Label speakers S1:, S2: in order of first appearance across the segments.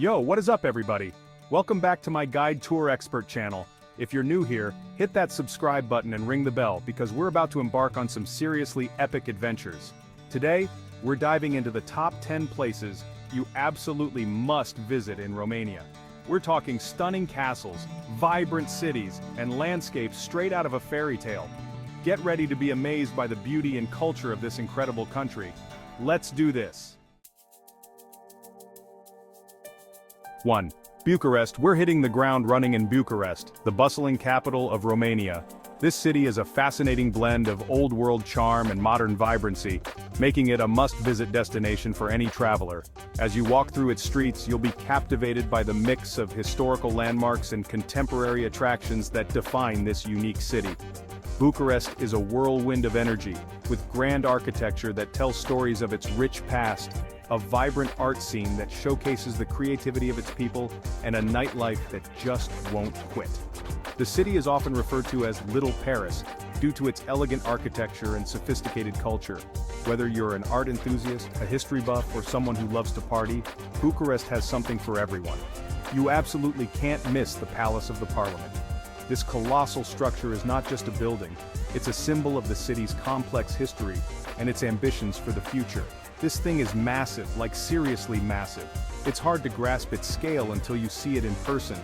S1: Yo, what is up everybody? Welcome back to my Guide Tour Expert channel. If you're new here, hit that subscribe button and ring the bell because we're about to embark on some seriously epic adventures. Today, we're diving into the top 10 places you absolutely must visit in Romania. We're talking stunning castles, vibrant cities, and landscapes straight out of a fairy tale. Get ready to be amazed by the beauty and culture of this incredible country. Let's do this. 1. Bucharest. We're hitting the ground running in Bucharest, the bustling capital of Romania. This city is a fascinating blend of old-world charm and modern vibrancy, making it a must-visit destination for any traveler. As you walk through its streets, you'll be captivated by the mix of historical landmarks and contemporary attractions that define this unique city. Bucharest is a whirlwind of energy, with grand architecture that tells stories of its rich past, a vibrant art scene that showcases the creativity of its people, and a nightlife that just won't quit. The city is often referred to as Little Paris, due to its elegant architecture and sophisticated culture. Whether you're an art enthusiast, a history buff, or someone who loves to party, Bucharest has something for everyone. You absolutely can't miss the Palace of the Parliament. This colossal structure is not just a building, it's a symbol of the city's complex history and its ambitions for the future. This thing is massive, like seriously massive. It's hard to grasp its scale until you see it in person.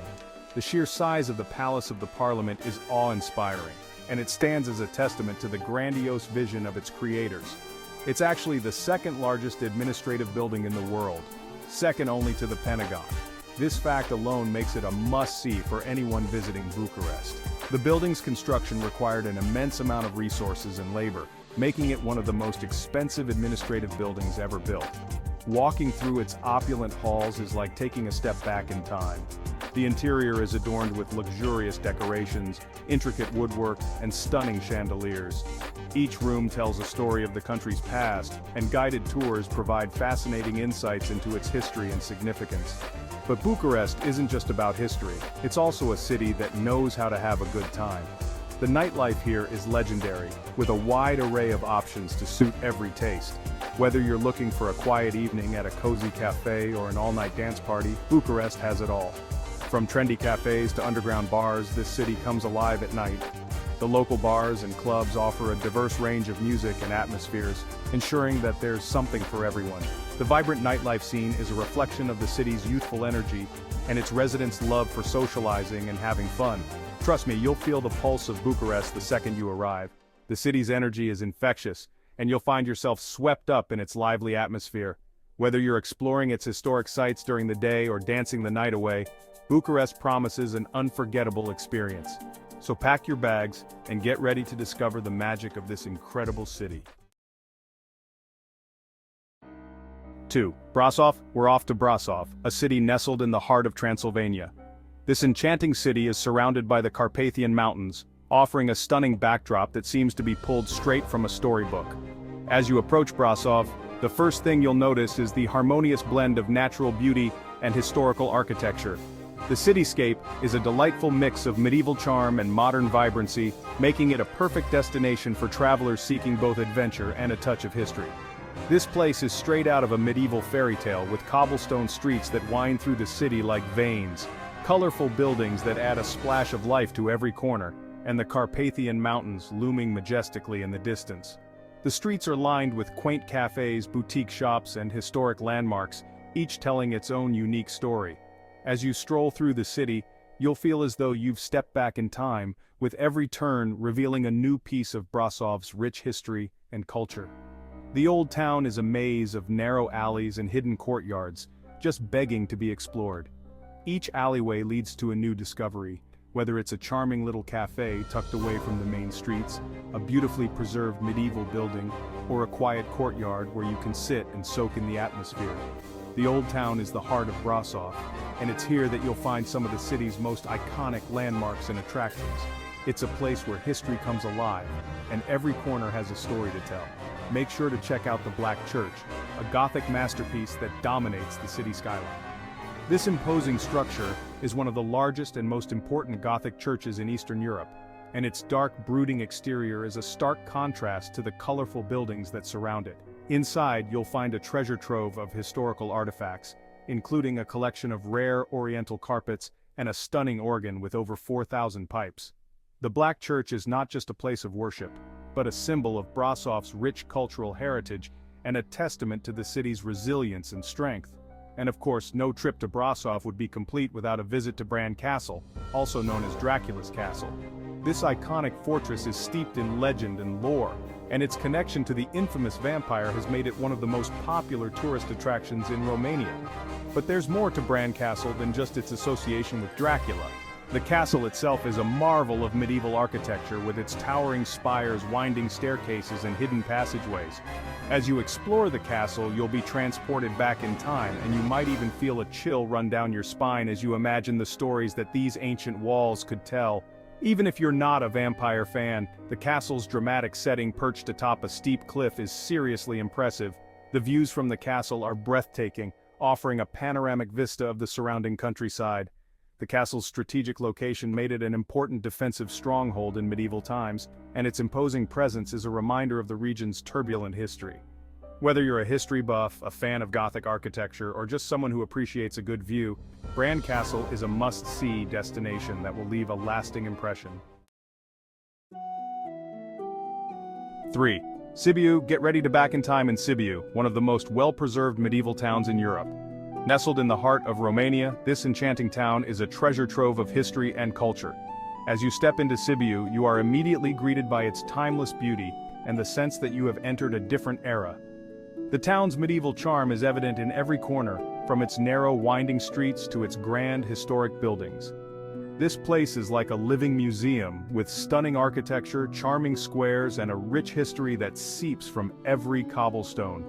S1: The sheer size of the Palace of the Parliament is awe-inspiring, and it stands as a testament to the grandiose vision of its creators. It's actually the second largest administrative building in the world, second only to the Pentagon. This fact alone makes it a must-see for anyone visiting Bucharest. The building's construction required an immense amount of resources and labor, making it one of the most expensive administrative buildings ever built. Walking through its opulent halls is like taking a step back in time. The interior is adorned with luxurious decorations, intricate woodwork, and stunning chandeliers. Each room tells a story of the country's past, and guided tours provide fascinating insights into its history and significance. But Bucharest isn't just about history, it's also a city that knows how to have a good time. The nightlife here is legendary, with a wide array of options to suit every taste. Whether you're looking for a quiet evening at a cozy cafe or an all-night dance party, Bucharest has it all. From trendy cafes to underground bars, this city comes alive at night. The local bars and clubs offer a diverse range of music and atmospheres, ensuring that there's something for everyone. The vibrant nightlife scene is a reflection of the city's youthful energy and its residents' love for socializing and having fun. Trust me, you'll feel the pulse of Bucharest the second you arrive. The city's energy is infectious, and you'll find yourself swept up in its lively atmosphere. Whether you're exploring its historic sites during the day or dancing the night away, Bucharest promises an unforgettable experience. So pack your bags and get ready to discover the magic of this incredible city. 2. Brașov. We're off to Brașov, a city nestled in the heart of Transylvania. This enchanting city is surrounded by the Carpathian Mountains, offering a stunning backdrop that seems to be pulled straight from a storybook. As you approach Brașov, the first thing you'll notice is the harmonious blend of natural beauty and historical architecture. The cityscape is a delightful mix of medieval charm and modern vibrancy, making it a perfect destination for travelers seeking both adventure and a touch of history. This place is straight out of a medieval fairy tale, with cobblestone streets that wind through the city like veins, colorful buildings that add a splash of life to every corner, and the Carpathian Mountains looming majestically in the distance. The streets are lined with quaint cafes, boutique shops, and historic landmarks, each telling its own unique story. As you stroll through the city, you'll feel as though you've stepped back in time, with every turn revealing a new piece of Brașov's rich history and culture. The old town is a maze of narrow alleys and hidden courtyards, just begging to be explored. Each alleyway leads to a new discovery, whether it's a charming little cafe tucked away from the main streets, a beautifully preserved medieval building, or a quiet courtyard where you can sit and soak in the atmosphere. The old town is the heart of Brașov, and it's here that you'll find some of the city's most iconic landmarks and attractions. It's a place where history comes alive, and every corner has a story to tell. Make sure to check out the Black Church, a Gothic masterpiece that dominates the city skyline. This imposing structure is one of the largest and most important Gothic churches in Eastern Europe, and its dark, brooding exterior is a stark contrast to the colorful buildings that surround it. Inside, you'll find a treasure trove of historical artifacts, including a collection of rare Oriental carpets and a stunning organ with over 4,000 pipes. The Black Church is not just a place of worship, but a symbol of Brașov's rich cultural heritage and a testament to the city's resilience and strength. And of course, no trip to Brașov would be complete without a visit to BranCastle, also known as Dracula's Castle. This iconic fortress is steeped in legend and lore, and its connection to the infamous vampire has made it one of the most popular tourist attractions in Romania. But there's more to BranCastle than just its association with Dracula. The castle itself is a marvel of medieval architecture with its towering spires, winding staircases, and hidden passageways. As you explore the castle, you'll be transported back in time, and you might even feel a chill run down your spine as you imagine the stories that these ancient walls could tell. Even if you're not a vampire fan, the castle's dramatic setting perched atop a steep cliff is seriously impressive. The views from the castle are breathtaking, offering a panoramic vista of the surrounding countryside. The castle's strategic location made it an important defensive stronghold in medieval times, and its imposing presence is a reminder of the region's turbulent history. Whether you're a history buff, a fan of Gothic architecture, or just someone who appreciates a good view, BranCastle is a must-see destination that will leave a lasting impression. 3. Sibiu. Get ready to back in time in Sibiu, one of the most well-preserved medieval towns in Europe. Nestled in the heart of Romania, this enchanting town is a treasure trove of history and culture. As you step into Sibiu, you are immediately greeted by its timeless beauty and the sense that you have entered a different era. The town's medieval charm is evident in every corner, from its narrow, winding streets to its grand, historic buildings. This place is like a living museum, with stunning architecture, charming squares, and a rich history that seeps from every cobblestone.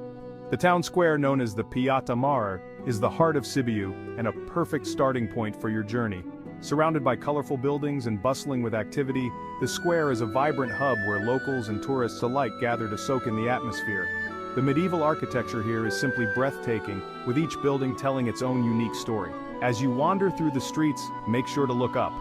S1: The town square, known as the Piața Mare, is the heart of Sibiu and a perfect starting point for your journey. Surrounded by colorful buildings and bustling with activity, the square is a vibrant hub where locals and tourists alike gather to soak in the atmosphere. The medieval architecture here is simply breathtaking, with each building telling its own unique story. As you wander through the streets, make sure to look up.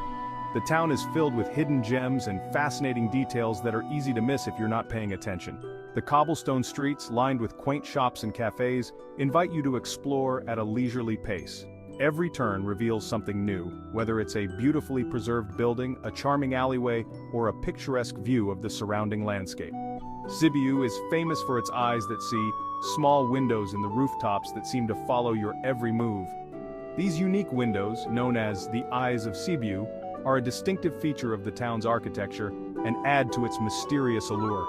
S1: The town is filled with hidden gems and fascinating details that are easy to miss if you're not paying attention. The cobblestone streets, lined with quaint shops and cafes, invite you to explore at a leisurely pace. Every turn reveals something new, whether it's a beautifully preserved building, a charming alleyway, or a picturesque view of the surrounding landscape. Sibiu is famous for its eyes that see, small windows in the rooftops that seem to follow your every move. These unique windows, known as the Eyes of Sibiu, are a distinctive feature of the town's architecture and add to its mysterious allure.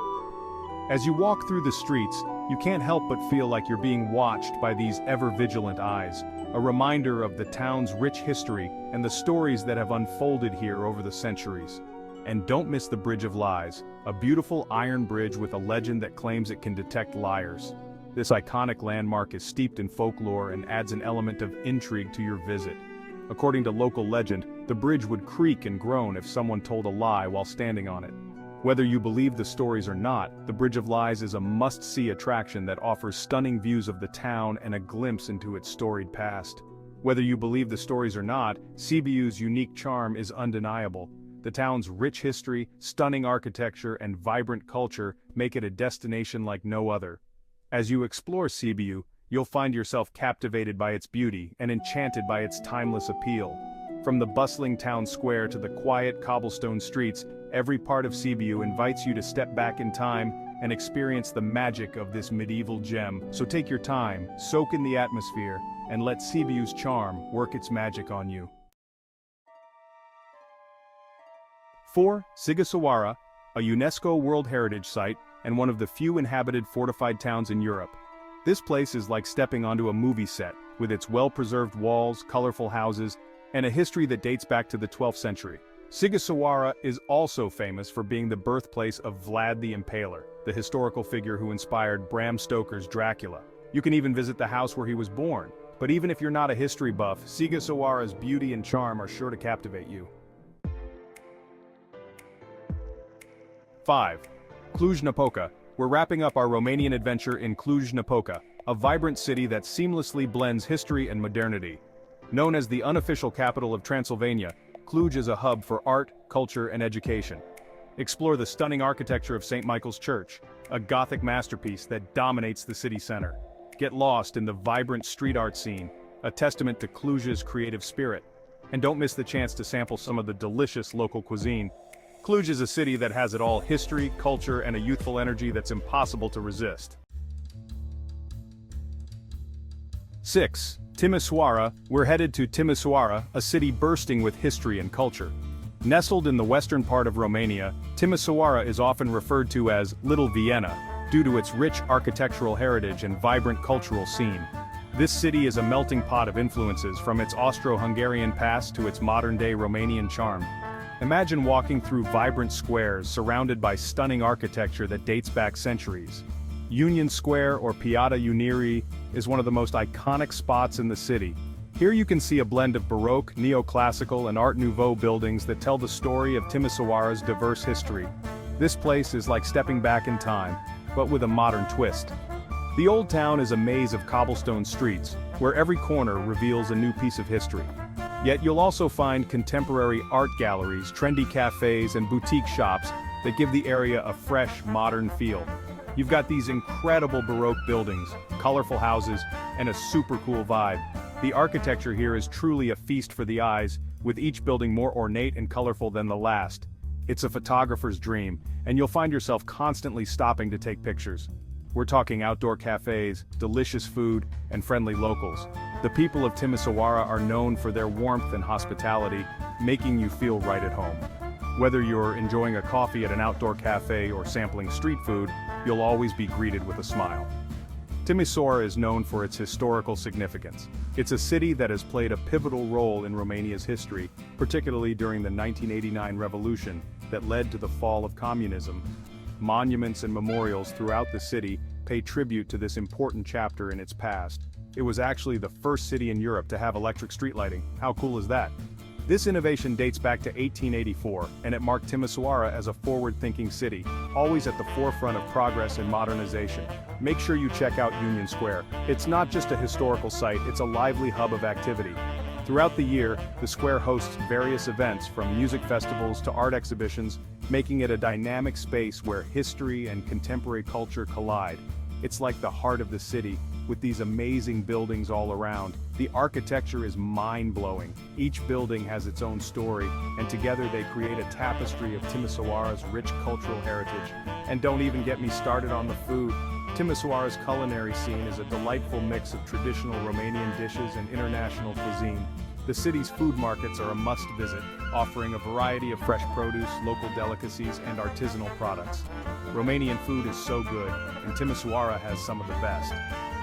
S1: As you walk through the streets, you can't help but feel like you're being watched by these ever-vigilant eyes, a reminder of the town's rich history and the stories that have unfolded here over the centuries. And don't miss the Bridge of Lies, a beautiful iron bridge with a legend that claims it can detect liars. This iconic landmark is steeped in folklore and adds an element of intrigue to your visit. According to local legend, the bridge would creak and groan if someone told a lie while standing on it. Whether you believe the stories or not, the Bridge of Lies is a must-see attraction that offers stunning views of the town and a glimpse into its storied past. Whether you believe the stories or not, Sibiu's unique charm is undeniable. The town's rich history, stunning architecture, and vibrant culture make it a destination like no other. As you explore Sibiu, you'll find yourself captivated by its beauty and enchanted by its timeless appeal. From the bustling town square to the quiet cobblestone streets, every part of Sibiu invites you to step back in time and experience the magic of this medieval gem. So take your time, soak in the atmosphere, and let Sibiu's charm work its magic on you. 4. Sighișoara, a UNESCO World Heritage Site and one of the few inhabited fortified towns in Europe. This place is like stepping onto a movie set, with its well-preserved walls, colorful houses, and a history that dates back to the 12th century. Sighișoara is also famous for being the birthplace of Vlad the Impaler, the historical figure who inspired Bram Stoker's Dracula. You can even visit the house where he was born. But even if you're not a history buff, Sighișoara's beauty and charm are sure to captivate you. 5. Cluj-Napoca. We're wrapping up our Romanian adventure in Cluj-Napoca, a vibrant city that seamlessly blends history and modernity. Known as the unofficial capital of Transylvania, Cluj is a hub for art, culture, and education. Explore the stunning architecture of St. Michael's Church, a Gothic masterpiece that dominates the city center. Get lost in the vibrant street art scene, a testament to Cluj's creative spirit. And don't miss the chance to sample some of the delicious local cuisine. Cluj is a city that has it all: history, culture, and a youthful energy that's impossible to resist. 6. Timișoara. We're headed to Timișoara, a city bursting with history and culture. Nestled in the western part of Romania, Timișoara is often referred to as Little Vienna, due to its rich architectural heritage and vibrant cultural scene. This city is a melting pot of influences, from its Austro-Hungarian past to its modern-day Romanian charm. Imagine walking through vibrant squares surrounded by stunning architecture that dates back centuries. Union Square, or Piața Unirii, is one of the most iconic spots in the city. Here you can see a blend of Baroque, neoclassical, and Art Nouveau buildings that tell the story of Timișoara's diverse history. This place is like stepping back in time, but with a modern twist. The old town is a maze of cobblestone streets, where every corner reveals a new piece of history. Yet you'll also find contemporary art galleries, trendy cafes, and boutique shops that give the area a fresh, modern feel. You've got these incredible Baroque buildings, colorful houses, and a super cool vibe. The architecture here is truly a feast for the eyes, with each building more ornate and colorful than the last. It's a photographer's dream, and you'll find yourself constantly stopping to take pictures. We're talking outdoor cafes, delicious food, and friendly locals. The people of Timișoara are known for their warmth and hospitality, making you feel right at home. Whether you're enjoying a coffee at an outdoor cafe or sampling street food, you'll always be greeted with a smile. Timișoara is known for its historical significance. It's a city that has played a pivotal role in Romania's history, particularly during the 1989 revolution that led to the fall of communism. Monuments and memorials throughout the city pay tribute to this important chapter in its past. It was actually the first city in Europe to have electric street lighting. How cool is that? This innovation dates back to 1884, and it marked Timișoara as a forward-thinking city, always at the forefront of progress and modernization. Make sure you check out Union Square. It's not just a historical site, it's a lively hub of activity. Throughout the year, the square hosts various events, from music festivals to art exhibitions, making it a dynamic space where history and contemporary culture collide. It's like the heart of the city, with these amazing buildings all around. The architecture is mind-blowing. Each building has its own story, and together they create a tapestry of Timișoara's rich cultural heritage. And don't even get me started on the food. Timișoara's culinary scene is a delightful mix of traditional Romanian dishes and international cuisine. The city's food markets are a must-visit, offering a variety of fresh produce, local delicacies, and artisanal products. Romanian food is so good, and Timișoara has some of the best.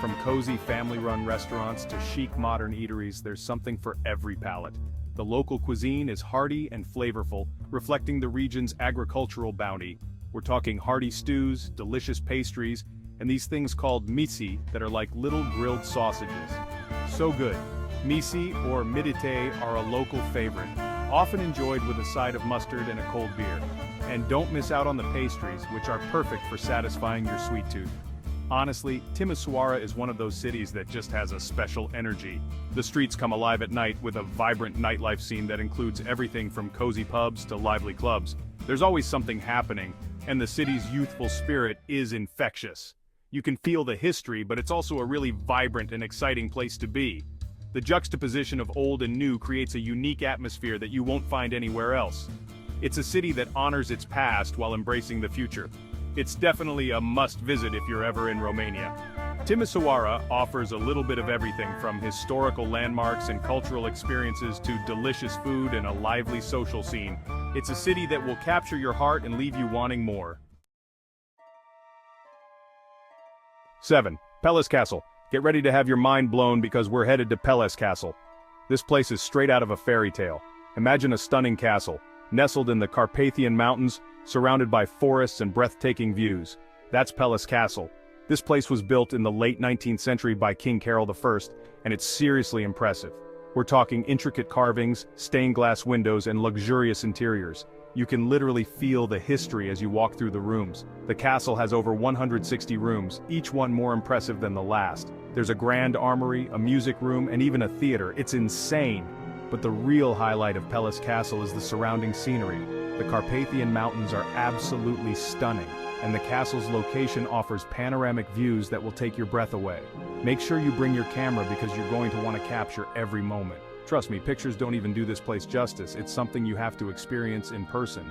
S1: From cozy family-run restaurants to chic modern eateries, there's something for every palate. The local cuisine is hearty and flavorful, reflecting the region's agricultural bounty. We're talking hearty stews, delicious pastries, and these things called misi that are like little grilled sausages. So good. Misi, or midite, are a local favorite, often enjoyed with a side of mustard and a cold beer. And don't miss out on the pastries, which are perfect for satisfying your sweet tooth. Honestly, Timișoara is one of those cities that just has a special energy. The streets come alive at night with a vibrant nightlife scene that includes everything from cozy pubs to lively clubs. There's always something happening, and the city's youthful spirit is infectious. You can feel the history, but it's also a really vibrant and exciting place to be. The juxtaposition of old and new creates a unique atmosphere that you won't find anywhere else. It's a city that honors its past while embracing the future. It's definitely a must-visit if you're ever in Romania. Timișoara offers a little bit of everything, from historical landmarks and cultural experiences to delicious food and a lively social scene. It's a city that will capture your heart and leave you wanting more. 7. PeleșCastle. Get ready to have your mind blown because we're headed to PeleșCastle. This place is straight out of a fairy tale. Imagine a stunning castle, nestled in the Carpathian Mountains, surrounded by forests and breathtaking views. That's PeleșCastle. This place was built in the late 19th century by King Carol I, and it's seriously impressive. We're talking intricate carvings, stained glass windows, and luxurious interiors. You can literally feel the history as you walk through the rooms. The castle has over 160 rooms, each one more impressive than the last. There's a grand armory, a music room, and even a theater. It's insane. But the real highlight of PeleșCastle is the surrounding scenery. The Carpathian Mountains are absolutely stunning, and the castle's location offers panoramic views that will take your breath away. Make sure you bring your camera because you're going to want to capture every moment. Trust me, pictures don't even do this place justice, it's something you have to experience in person.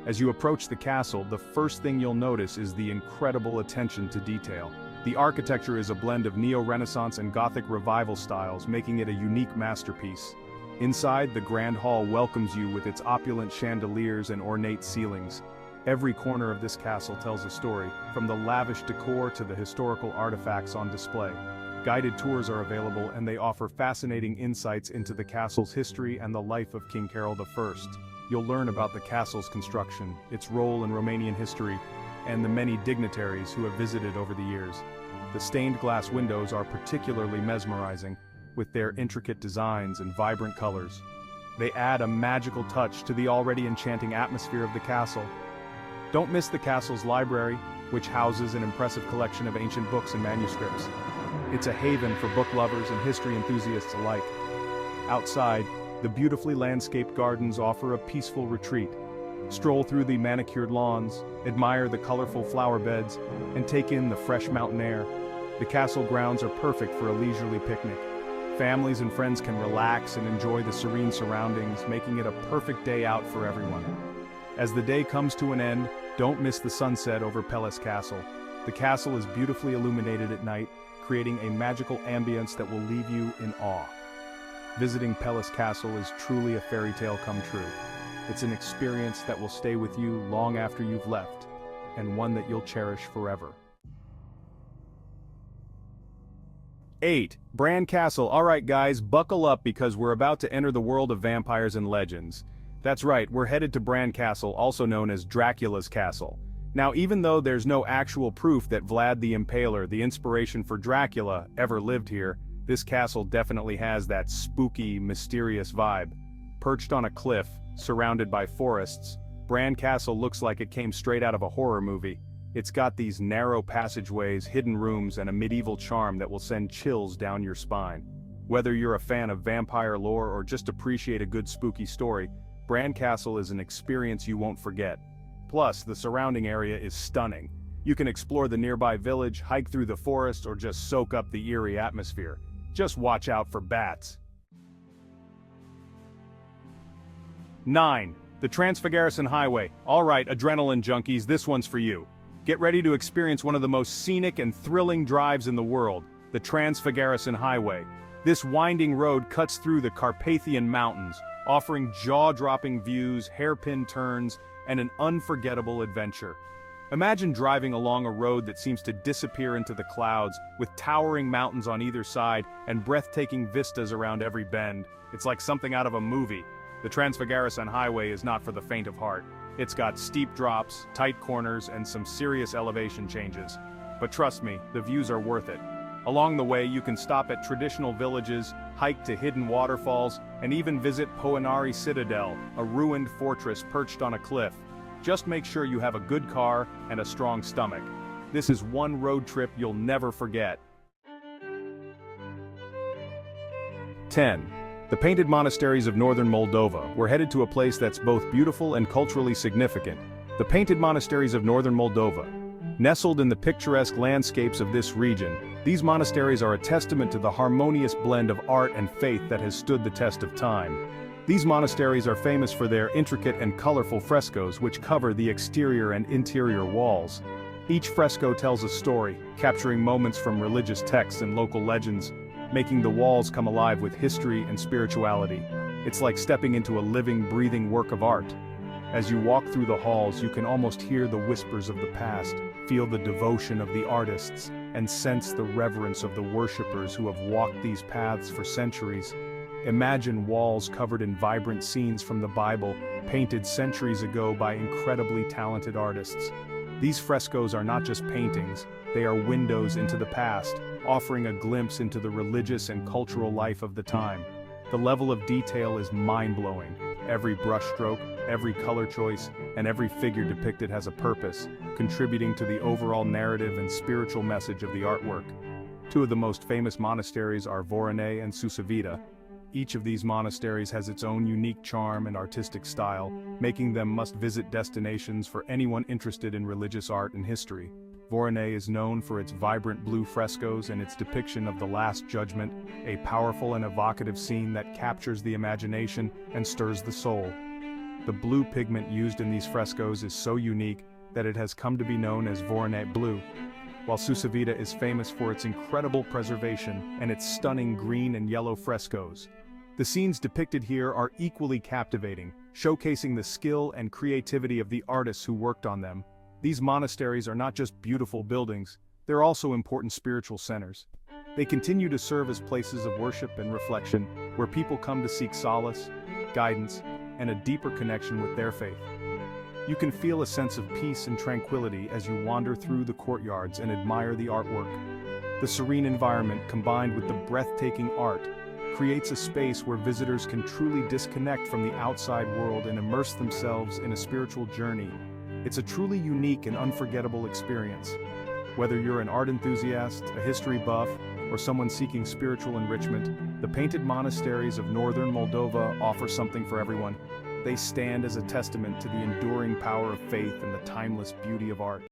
S1: As you approach the castle, the first thing you'll notice is the incredible attention to detail. The architecture is a blend of Neo-Renaissance and Gothic Revival styles, making it a unique masterpiece. Inside, the Grand Hall welcomes you with its opulent chandeliers and ornate ceilings. Every corner of this castle tells a story, from the lavish decor to the historical artifacts on display. Guided tours are available and they offer fascinating insights into the castle's history and the life of King Carol I. You'll learn about the castle's construction, its role in Romanian history, and the many dignitaries who have visited over the years. The stained glass windows are particularly mesmerizing, with their intricate designs and vibrant colors. They add a magical touch to the already enchanting atmosphere of the castle. Don't miss the castle's library, which houses an impressive collection of ancient books and manuscripts. It's a haven for book lovers and history enthusiasts alike. Outside, the beautifully landscaped gardens offer a peaceful retreat. Stroll through the manicured lawns, admire the colorful flower beds, and take in the fresh mountain air. The castle grounds are perfect for a leisurely picnic. Families and friends can relax and enjoy the serene surroundings, making it a perfect day out for everyone. As the day comes to an end, don't miss the sunset over PeleșCastle. The castle is beautifully illuminated at night, creating a magical ambience that will leave you in awe. Visiting PeleșCastle is truly a fairy tale come true. It's an experience that will stay with you long after you've left, and one that you'll cherish forever. 8. BranCastle. Alright guys, buckle up because we're about to enter the world of vampires and legends. That's right, we're headed to BranCastle, also known as Dracula's Castle. Now even though there's no actual proof that Vlad the Impaler, the inspiration for Dracula, ever lived here, this castle definitely has that spooky, mysterious vibe. Perched on a cliff, surrounded by forests, BranCastle looks like it came straight out of a horror movie. It's got these narrow passageways, hidden rooms, and a medieval charm that will send chills down your spine. Whether you're a fan of vampire lore or just appreciate a good spooky story, BranCastle is an experience you won't forget. Plus, the surrounding area is stunning. You can explore the nearby village, hike through the forest, or just soak up the eerie atmosphere. Just watch out for bats. 9. The Transfăgărășan Highway. Alright, adrenaline junkies, this one's for you. Get ready to experience one of the most scenic and thrilling drives in the world, the Transfăgărășan Highway. This winding road cuts through the Carpathian Mountains, offering jaw-dropping views, hairpin turns, and an unforgettable adventure. Imagine driving along a road that seems to disappear into the clouds, with towering mountains on either side and breathtaking vistas around every bend. It's like something out of a movie. The Transfăgărășan Highway is not for the faint of heart. It's got steep drops, tight corners, and some serious elevation changes. But trust me, the views are worth it. Along the way, you can stop at traditional villages, hike to hidden waterfalls, and even visit Poenari Citadel, a ruined fortress perched on a cliff. Just make sure you have a good car and a strong stomach. This is one road trip you'll never forget. 10. The Painted Monasteries of Northern Moldova. We're headed to a place that's both beautiful and culturally significant. The Painted Monasteries of Northern Moldova. Nestled in the picturesque landscapes of this region, these monasteries are a testament to the harmonious blend of art and faith that has stood the test of time. These monasteries are famous for their intricate and colorful frescoes which cover the exterior and interior walls. Each fresco tells a story, capturing moments from religious texts and local legends, making the walls come alive with history and spirituality. It's like stepping into a living, breathing work of art. As you walk through the halls, you can almost hear the whispers of the past, feel the devotion of the artists, and sense the reverence of the worshippers who have walked these paths for centuries. Imagine walls covered in vibrant scenes from the Bible, painted centuries ago by incredibly talented artists. These frescoes are not just paintings, they are windows into the past, offering a glimpse into the religious and cultural life of the time. The level of detail is mind-blowing. Every brushstroke, every color choice, and every figure depicted has a purpose, contributing to the overall narrative and spiritual message of the artwork. Two of the most famous monasteries are Vorane and Susavita. Each of these monasteries has its own unique charm and artistic style, making them must-visit destinations for anyone interested in religious art and history. Voronezh is known for its vibrant blue frescoes and its depiction of the Last Judgment, a powerful and evocative scene that captures the imagination and stirs the soul. The blue pigment used in these frescoes is so unique that it has come to be known as Voronezh blue, while Susavita is famous for its incredible preservation and its stunning green and yellow frescoes. The scenes depicted here are equally captivating, showcasing the skill and creativity of the artists who worked on them. These monasteries are not just beautiful buildings, they're also important spiritual centers. They continue to serve as places of worship and reflection, where people come to seek solace, guidance, and a deeper connection with their faith. You can feel a sense of peace and tranquility as you wander through the courtyards and admire the artwork. The serene environment, combined with the breathtaking art, creates a space where visitors can truly disconnect from the outside world and immerse themselves in a spiritual journey. It's a truly unique and unforgettable experience. Whether you're an art enthusiast, a history buff, or someone seeking spiritual enrichment, the Painted Monasteries of northern Moldova offer something for everyone. They stand as a testament to the enduring power of faith and the timeless beauty of art.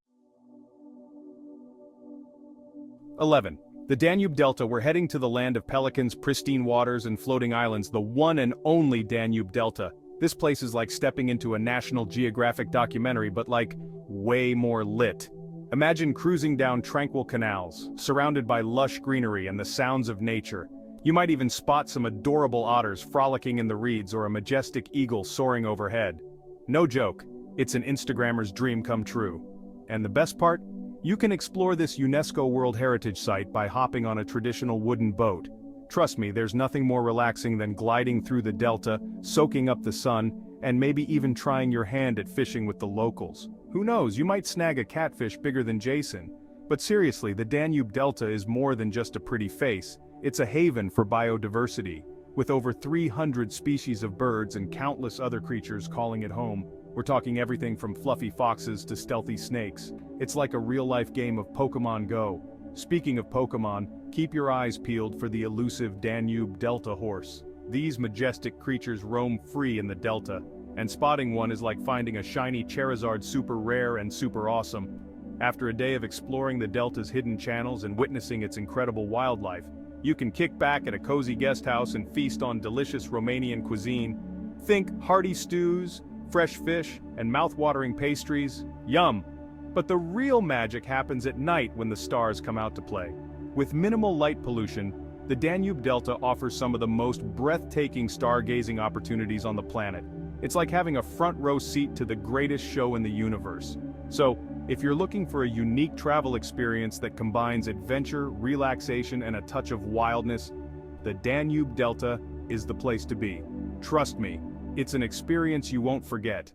S1: 11. The Danube Delta. We're heading to the land of pelicans, pristine waters, and floating islands, the one and only Danube Delta. This place is like stepping into a National Geographic documentary, but like, way more lit. Imagine cruising down tranquil canals, surrounded by lush greenery and the sounds of nature. You might even spot some adorable otters frolicking in the reeds or a majestic eagle soaring overhead. No joke, it's an Instagrammer's dream come true. And the best part? You can explore this UNESCO World Heritage Site by hopping on a traditional wooden boat. Trust me, there's nothing more relaxing than gliding through the delta, soaking up the sun, and maybe even trying your hand at fishing with the locals. Who knows, you might snag a catfish bigger than Jason. But seriously, the Danube Delta is more than just a pretty face. It's a haven for biodiversity, with over 300 species of birds and countless other creatures calling it home. We're talking everything from fluffy foxes to stealthy snakes. It's like a real-life game of Pokemon Go. Speaking of Pokemon, keep your eyes peeled for the elusive Danube Delta horse. These majestic creatures roam free in the delta, and spotting one is like finding a shiny Charizard super rare and super awesome. After a day of exploring the delta's hidden channels and witnessing its incredible wildlife, you can kick back at a cozy guest house and feast on delicious Romanian cuisine. Think hearty stews, fresh fish, and mouth-watering pastries. Yum! But the real magic happens at night when the stars come out to play. With minimal light pollution, the Danube Delta offers some of the most breathtaking stargazing opportunities on the planet. It's like having a front-row seat to the greatest show in the universe. So, if you're looking for a unique travel experience that combines adventure, relaxation, and a touch of wildness, the Danube Delta is the place to be. Trust me, it's an experience you won't forget.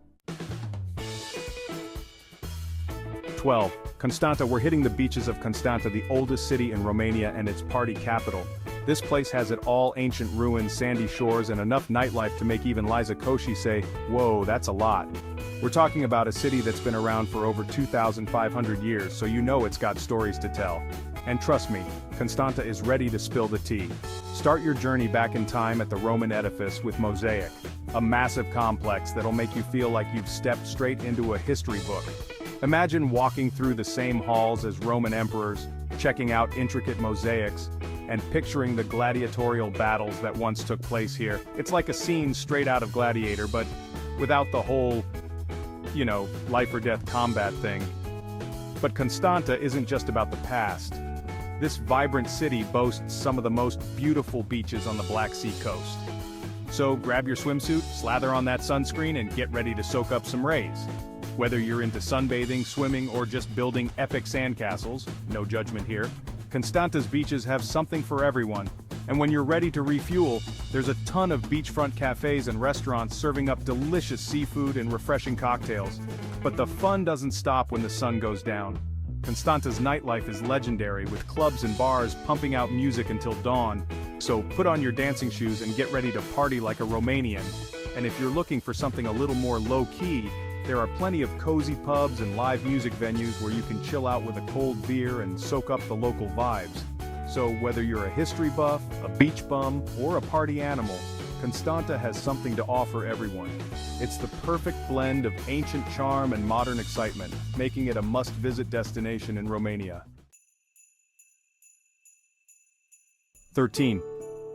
S1: 12. Constanța. We're hitting the beaches of Constanța, the oldest city in Romania and its party capital. This place has it all: ancient ruins, sandy shores, and enough nightlife to make even Liza Koshy say, "Whoa, that's a lot." We're talking about a city that's been around for over 2,500 years, so you know it's got stories to tell. And trust me, Constanța is ready to spill the tea. Start your journey back in time at the Roman edifice with Mosaic, a massive complex that'll make you feel like you've stepped straight into a history book. Imagine walking through the same halls as Roman emperors, checking out intricate mosaics, and picturing the gladiatorial battles that once took place here. It's like a scene straight out of Gladiator, but without the whole, life or death combat thing. But Constanța isn't just about the past. This vibrant city boasts some of the most beautiful beaches on the Black Sea coast. So grab your swimsuit, slather on that sunscreen, and get ready to soak up some rays. Whether you're into sunbathing, swimming, or just building epic sandcastles, no judgment here, Constanța's beaches have something for everyone. And when you're ready to refuel, there's a ton of beachfront cafes and restaurants serving up delicious seafood and refreshing cocktails. But the fun doesn't stop when the sun goes down. Constanța's nightlife is legendary, with clubs and bars pumping out music until dawn. So put on your dancing shoes and get ready to party like a Romanian. And if you're looking for something a little more low-key, there are plenty of cozy pubs and live music venues where you can chill out with a cold beer and soak up the local vibes. So whether you're a history buff, a beach bum, or a party animal, Constanța has something to offer everyone. It's the perfect blend of ancient charm and modern excitement, making it a must-visit destination in Romania. 13.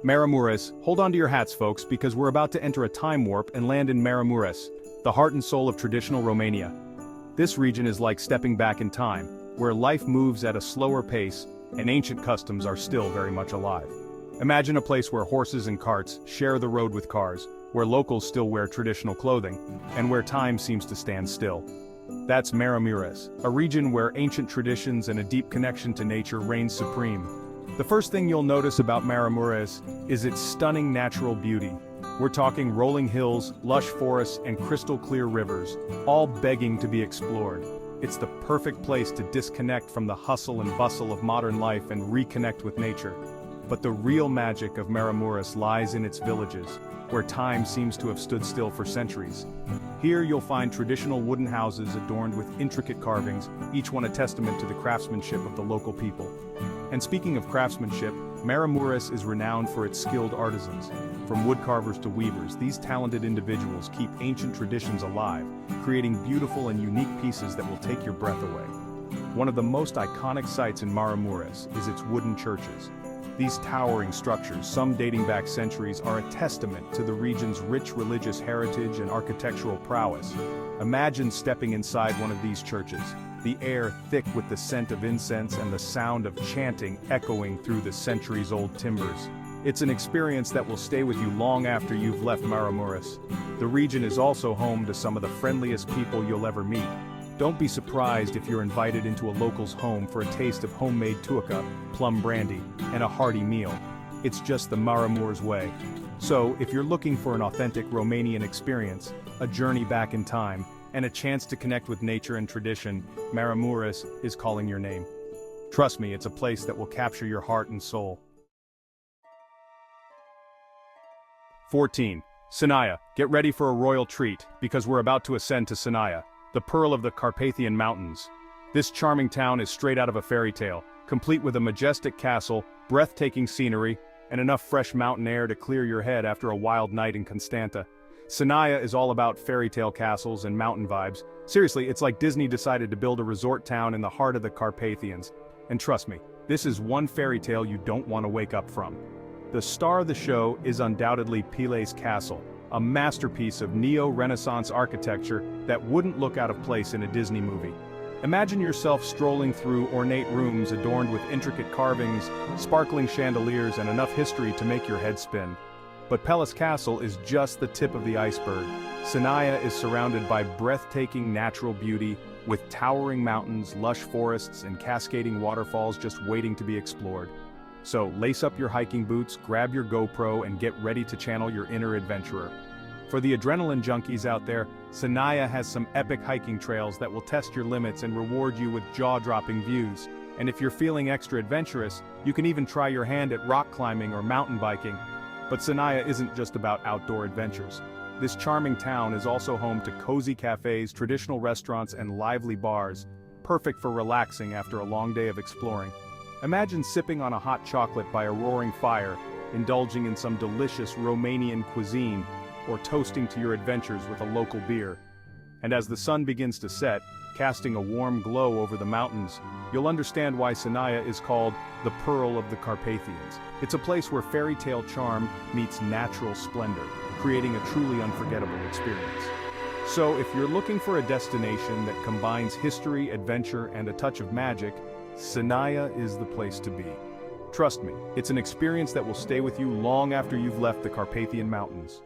S1: Maramureș. Hold on to your hats, folks, because we're about to enter a time warp and land in Maramureș, the heart and soul of traditional Romania. This region is like stepping back in time, where life moves at a slower pace and ancient customs are still very much alive. Imagine a place where horses and carts share the road with cars, where locals still wear traditional clothing, and where time seems to stand still. That's Maramureș, a region where ancient traditions and a deep connection to nature reign supreme. The first thing you'll notice about Maramureș is its stunning natural beauty. We're talking rolling hills, lush forests, and crystal-clear rivers, all begging to be explored. It's the perfect place to disconnect from the hustle and bustle of modern life and reconnect with nature. But the real magic of Maramureș lies in its villages, where time seems to have stood still for centuries. Here you'll find traditional wooden houses adorned with intricate carvings, each one a testament to the craftsmanship of the local people. And speaking of craftsmanship, Maramureș is renowned for its skilled artisans. From woodcarvers to weavers, these talented individuals keep ancient traditions alive, creating beautiful and unique pieces that will take your breath away. One of the most iconic sights in Maramureș is its wooden churches. These towering structures, some dating back centuries, are a testament to the region's rich religious heritage and architectural prowess. Imagine stepping inside one of these churches, the air thick with the scent of incense and the sound of chanting echoing through the centuries-old timbers. It's an experience that will stay with you long after you've left Maramureș. The region is also home to some of the friendliest people you'll ever meet. Don't be surprised if you're invited into a local's home for a taste of homemade tuaca, plum brandy, and a hearty meal. It's just the Maramureș way. So, if you're looking for an authentic Romanian experience, a journey back in time, and a chance to connect with nature and tradition, Maramureș is calling your name. Trust me, it's a place that will capture your heart and soul. 14. Sinaia. Get ready for a royal treat, because we're about to ascend to Sinaia, the pearl of the Carpathian Mountains. This charming town is straight out of a fairy tale, complete with a majestic castle, breathtaking scenery, and enough fresh mountain air to clear your head after a wild night in Constanța. Sinaia is all about fairy tale castles and mountain vibes. Seriously, it's like Disney decided to build a resort town in the heart of the Carpathians. And trust me, this is one fairy tale you don't want to wake up from. The star of the show is undoubtedly PeleșCastle, a masterpiece of neo-Renaissance architecture that wouldn't look out of place in a Disney movie. Imagine yourself strolling through ornate rooms adorned with intricate carvings, sparkling chandeliers, and enough history to make your head spin. But PeleșCastle is just the tip of the iceberg. Sinaia is surrounded by breathtaking natural beauty, with towering mountains, lush forests, and cascading waterfalls just waiting to be explored. So lace up your hiking boots, grab your GoPro, and get ready to channel your inner adventurer. For the adrenaline junkies out there, Sinaia has some epic hiking trails that will test your limits and reward you with jaw-dropping views. And if you're feeling extra adventurous, you can even try your hand at rock climbing or mountain biking. But Sinaia isn't just about outdoor adventures. This charming town is also home to cozy cafes, traditional restaurants, and lively bars, perfect for relaxing after a long day of exploring. Imagine sipping on a hot chocolate by a roaring fire, indulging in some delicious Romanian cuisine, or toasting to your adventures with a local beer. And as the sun begins to set, casting a warm glow over the mountains, you'll understand why Sinaia is called the Pearl of the Carpathians. It's a place where fairy tale charm meets natural splendor, creating a truly unforgettable experience. So if you're looking for a destination that combines history, adventure, and a touch of magic, Sinaia is the place to be. Trust me, it's an experience that will stay with you long after you've left the Carpathian Mountains.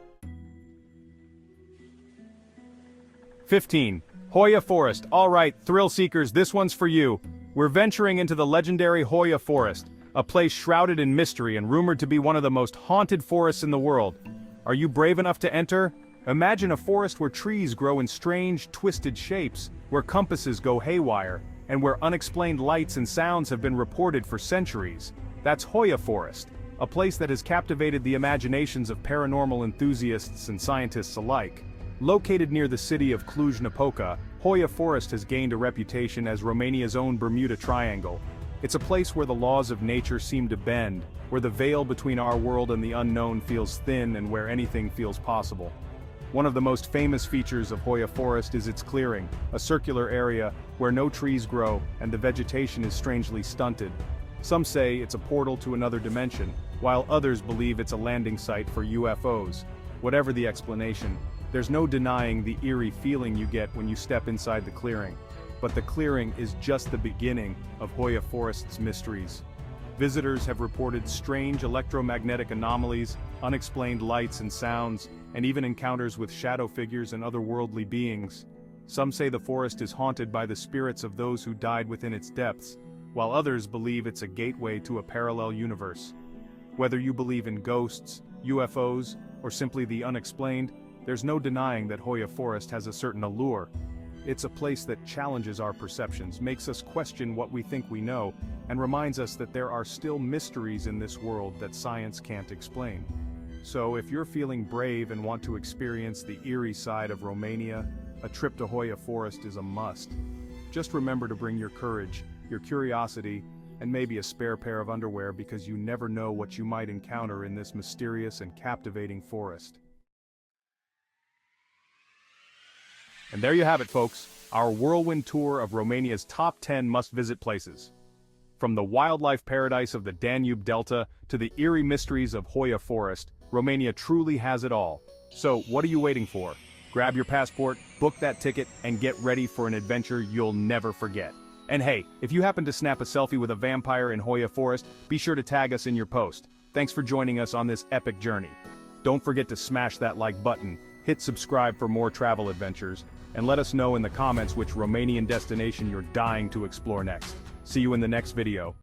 S1: 15. Hoia Forest. Alright, thrill seekers, this one's for you. We're venturing into the legendary Hoia Forest, a place shrouded in mystery and rumored to be one of the most haunted forests in the world. Are you brave enough to enter? Imagine a forest where trees grow in strange, twisted shapes, where compasses go haywire, and where unexplained lights and sounds have been reported for centuries. That's Hoia Forest, a place that has captivated the imaginations of paranormal enthusiasts and scientists alike. Located near the city of Cluj-Napoca, Hoia Forest has gained a reputation as Romania's own Bermuda Triangle. It's a place where the laws of nature seem to bend, where the veil between our world and the unknown feels thin and where anything feels possible. One of the most famous features of Hoia Forest is its clearing, a circular area where no trees grow and the vegetation is strangely stunted. Some say it's a portal to another dimension, while others believe it's a landing site for UFOs. Whatever the explanation, there's no denying the eerie feeling you get when you step inside the clearing. But the clearing is just the beginning of Hoia Forest's mysteries. Visitors have reported strange electromagnetic anomalies, unexplained lights and sounds, and even encounters with shadow figures and otherworldly beings. Some say the forest is haunted by the spirits of those who died within its depths, while others believe it's a gateway to a parallel universe. Whether you believe in ghosts, UFOs, or simply the unexplained, there's no denying that Hoia Forest has a certain allure. It's a place that challenges our perceptions, makes us question what we think we know, and reminds us that there are still mysteries in this world that science can't explain. So if you're feeling brave and want to experience the eerie side of Romania, a trip to Hoia Forest is a must. Just remember to bring your courage, your curiosity, and maybe a spare pair of underwear, because you never know what you might encounter in this mysterious and captivating forest. And there you have it, folks, our whirlwind tour of Romania's top 10 must-visit places. From the wildlife paradise of the DanubeDelta to the eerie mysteries of Hoia Forest, Romania truly has it all. So, what are you waiting for? Grab your passport, book that ticket, and get ready for an adventure you'll never forget. And hey, if you happen to snap a selfie with a vampire in Hoia Forest, be sure to tag us in your post. Thanks for joining us on this epic journey. Don't forget to smash that like button, hit subscribe for more travel adventures, and let us know in the comments which Romanian destination you're dying to explore next. See you in the next video.